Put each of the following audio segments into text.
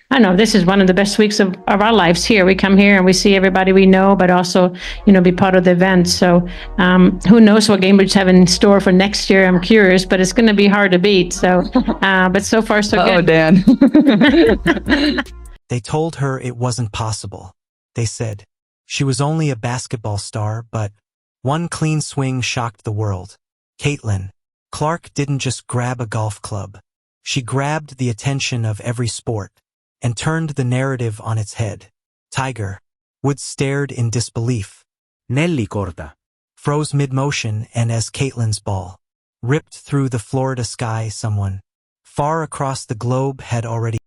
I know this is one of the best weeks of our lives here. We come here and we see everybody we know, but also, be part of the event. So who knows what Cambridge have in store for next year? I'm curious, but it's going to be hard to beat. So, but so far so good. Oh, Dan. They told her it wasn't possible. They said she was only a basketball star, but one clean swing shocked the world. Caitlin Clark didn't just grab a golf club. She grabbed the attention of every sport and turned the narrative on its head. Tiger Woods stared in disbelief. Nelly corta. Froze mid-motion, and as Caitlin's ball ripped through the Florida sky, someone far across the globe had already.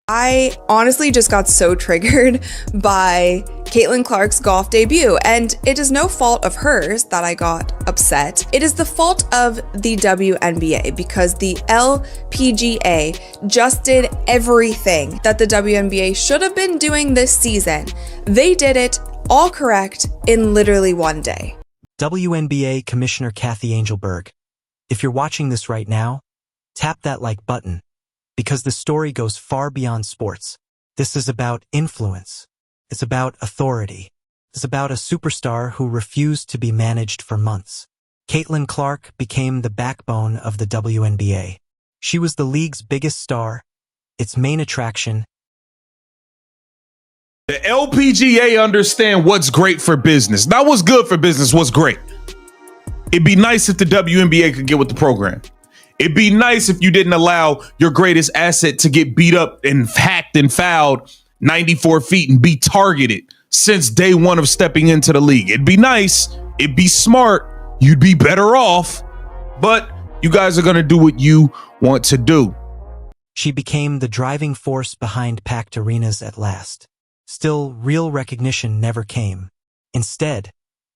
I honestly just got so triggered by Caitlin Clark's golf debut, and it is no fault of hers that I got upset. It is the fault of the WNBA, because the LPGA just did everything that the WNBA should have been doing this season. They did it all correct in literally one day. WNBA Commissioner Kathy Angelberg, if you're watching this right now, tap that like button, because the story goes far beyond sports. This is about influence. It's about authority. It's about a superstar who refused to be managed for months. Caitlin Clark became the backbone of the WNBA. She was the league's biggest star, its main attraction. The LPGA understand what's great for business. Not what's good for business, what's great. It'd be nice if the WNBA could get with the program. It'd be nice if you didn't allow your greatest asset to get beat up and hacked and fouled 94 feet and be targeted since day one of stepping into the league. It'd be nice. It'd be smart. You'd be better off. But you guys are going to do what you want to do. She became the driving force behind packed arenas at last. Still, real recognition never came. Instead,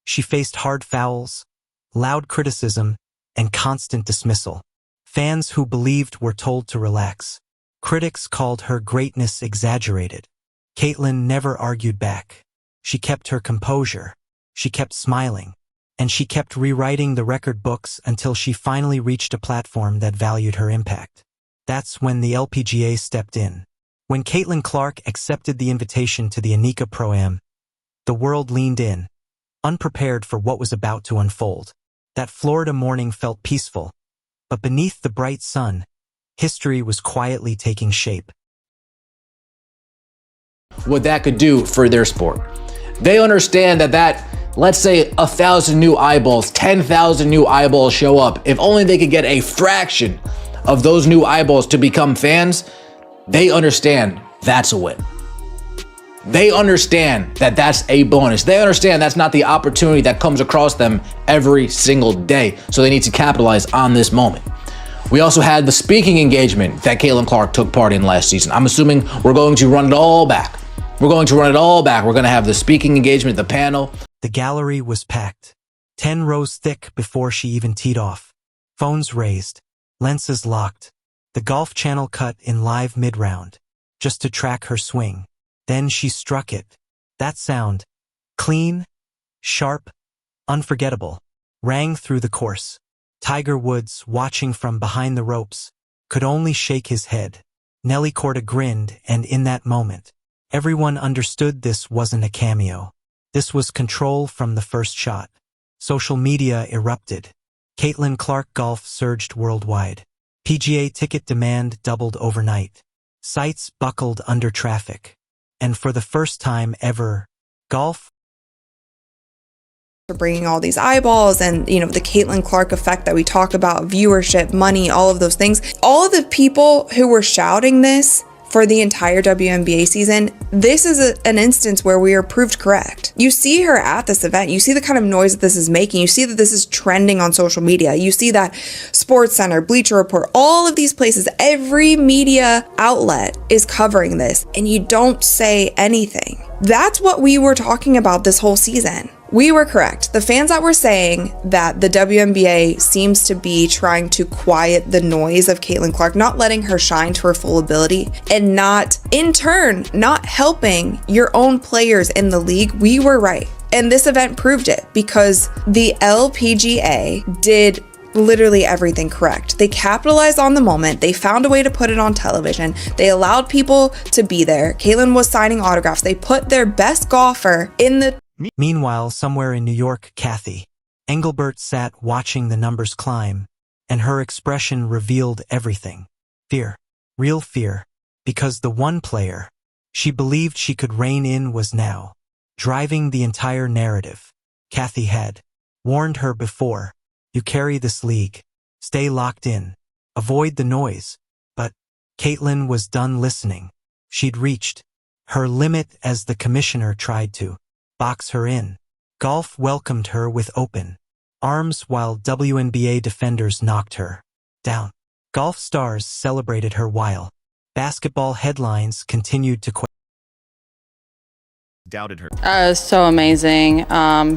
she faced hard fouls, loud criticism, and constant dismissal. Fans who believed were told to relax. Critics called her greatness exaggerated. Caitlin never argued back. She kept her composure. She kept smiling. And she kept rewriting the record books until she finally reached a platform that valued her impact. That's when the LPGA stepped in. When Caitlin Clark accepted the invitation to the Anika Pro-Am, the world leaned in, unprepared for what was about to unfold. That Florida morning felt peaceful. But beneath the bright sun, history was quietly taking shape. What that could do for their sport. They understand that let's say 1,000 new eyeballs, 10,000 new eyeballs show up. If only they could get a fraction of those new eyeballs to become fans, they understand that's a win. They understand that that's a bonus. They understand that's not the opportunity that comes across them every single day. So they need to capitalize on this moment. We also had the speaking engagement that Caitlin Clark took part in last season. I'm assuming we're going to run it all back. We're going to run it all back. We're going to have the speaking engagement, the panel. The gallery was packed, 10 rows thick before she even teed off. Phones raised, lenses locked. The Golf Channel cut in live mid-round, just to track her swing. Then she struck it. That sound, clean, sharp, unforgettable, rang through the course. Tiger Woods, watching from behind the ropes, could only shake his head. Nelly Corda grinned, and in that moment, everyone understood this wasn't a cameo. This was control from the first shot. Social media erupted. Caitlin Clark golf surged worldwide. PGA ticket demand doubled overnight. Sites buckled under traffic. And for the first time ever, golf For bringing all these eyeballs and, the Caitlin Clark effect that we talk about, viewership, money, all of those things. All of the people who were shouting this for the entire WNBA season, this is an instance where we are proved correct. You see her at this event. You see the kind of noise that this is making. You see that this is trending on social media. You see that SportsCenter, Bleacher Report, all of these places, every media outlet is covering this, and you don't say anything. That's what we were talking about this whole season. We were correct. The fans that were saying that the WNBA seems to be trying to quiet the noise of Caitlin Clark, not letting her shine to her full ability, and not, in turn, not helping your own players in the league, we were right. And this event proved it, because the LPGA did literally everything correct. They capitalized on the moment. They found a way to put it on television. They allowed people to be there. Caitlin was signing autographs. They put their best golfer in the... Meanwhile, somewhere in New York, Kathy Engelbert sat watching the numbers climb, and her expression revealed everything. Fear. Real fear. Because the one player she believed she could rein in was now driving the entire narrative. Kathy had warned her before. You carry this league. Stay locked in. Avoid the noise. But Caitlin was done listening. She'd reached her limit as the commissioner tried to box her in. Golf welcomed her with open arms while WNBA defenders knocked her down. Golf stars celebrated her while basketball headlines continued to doubted her. So amazing.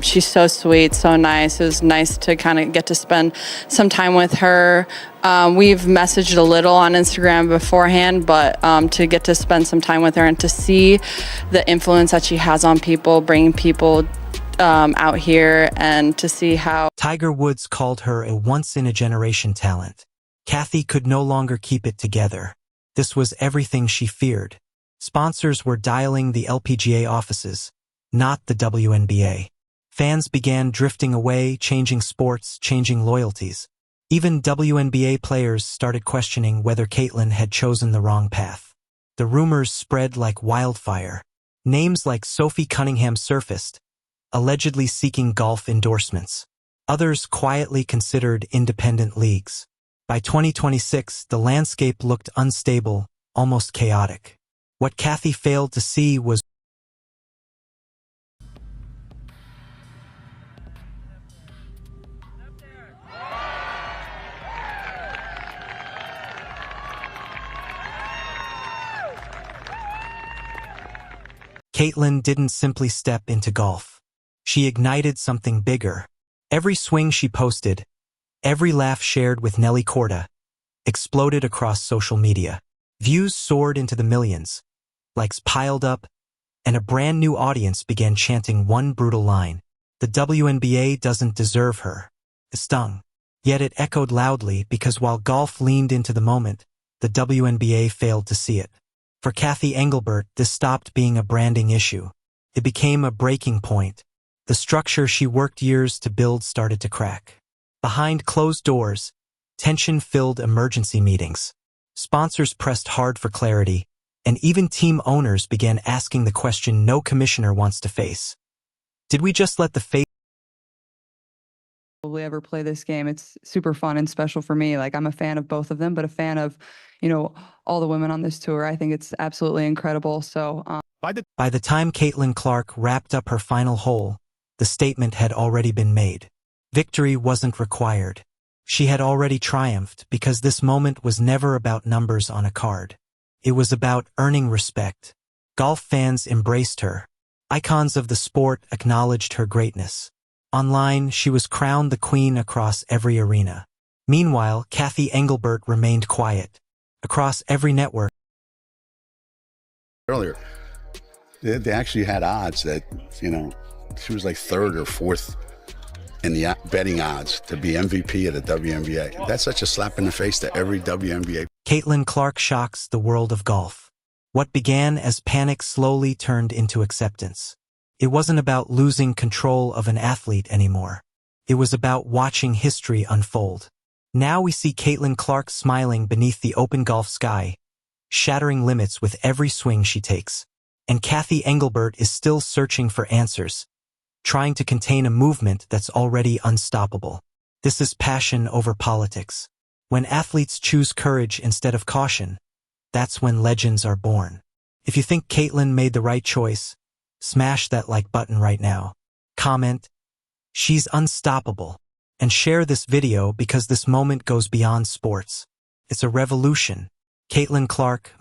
She's so sweet, so nice. It was nice to kind of get to spend some time with her. We've messaged a little on Instagram beforehand, but to get to spend some time with her and to see the influence that she has on people, bringing people out here, and to see how... Tiger Woods called her a once-in-a-generation talent. Kathy could no longer keep it together. This was everything she feared. Sponsors were dialing the LPGA offices, not the WNBA. Fans began drifting away, changing sports, changing loyalties. Even WNBA players started questioning whether Caitlin had chosen the wrong path. The rumors spread like wildfire. Names like Sophie Cunningham surfaced, allegedly seeking golf endorsements. Others quietly considered independent leagues. By 2026, the landscape looked unstable, almost chaotic. What Kathy failed to see was Caitlin didn't simply step into golf. She ignited something bigger. Every swing she posted, every laugh shared with Nelly Corda, exploded across social media. Views soared into the millions. Likes piled up, and a brand new audience began chanting one brutal line. The WNBA doesn't deserve her. It stung. Yet it echoed loudly because while golf leaned into the moment, the WNBA failed to see it. For Kathy Engelbert, this stopped being a branding issue. It became a breaking point. The structure she worked years to build started to crack. Behind closed doors, tension-filled emergency meetings. Sponsors pressed hard for clarity, and even team owners began asking the question no commissioner wants to face. Did we just let the fate ever play this game? It's super fun and special for me. Like, I'm a fan of both of them, but a fan of, all the women on this tour. I think it's absolutely incredible. So, By the time Caitlin Clark wrapped up her final hole, the statement had already been made. Victory wasn't required. She had already triumphed because this moment was never about numbers on a card. It was about earning respect. Golf fans embraced her. Icons of the sport acknowledged her greatness. Online, she was crowned the queen across every arena. Meanwhile, Kathy Engelbert remained quiet. Across every network. Earlier, they actually had odds that, she was like third or fourth in the betting odds to be MVP of the WNBA. That's such a slap in the face to every WNBA. Caitlin Clark shocks the world of golf. What began as panic slowly turned into acceptance. It wasn't about losing control of an athlete anymore. It was about watching history unfold. Now we see Caitlin Clark smiling beneath the open golf sky, shattering limits with every swing she takes. And Kathy Engelbert is still searching for answers, trying to contain a movement that's already unstoppable. This is passion over politics. When athletes choose courage instead of caution, that's when legends are born. If you think Caitlin made the right choice, smash that like button right now. Comment, "She's unstoppable," and share this video because this moment goes beyond sports. It's a revolution. Caitlin Clark,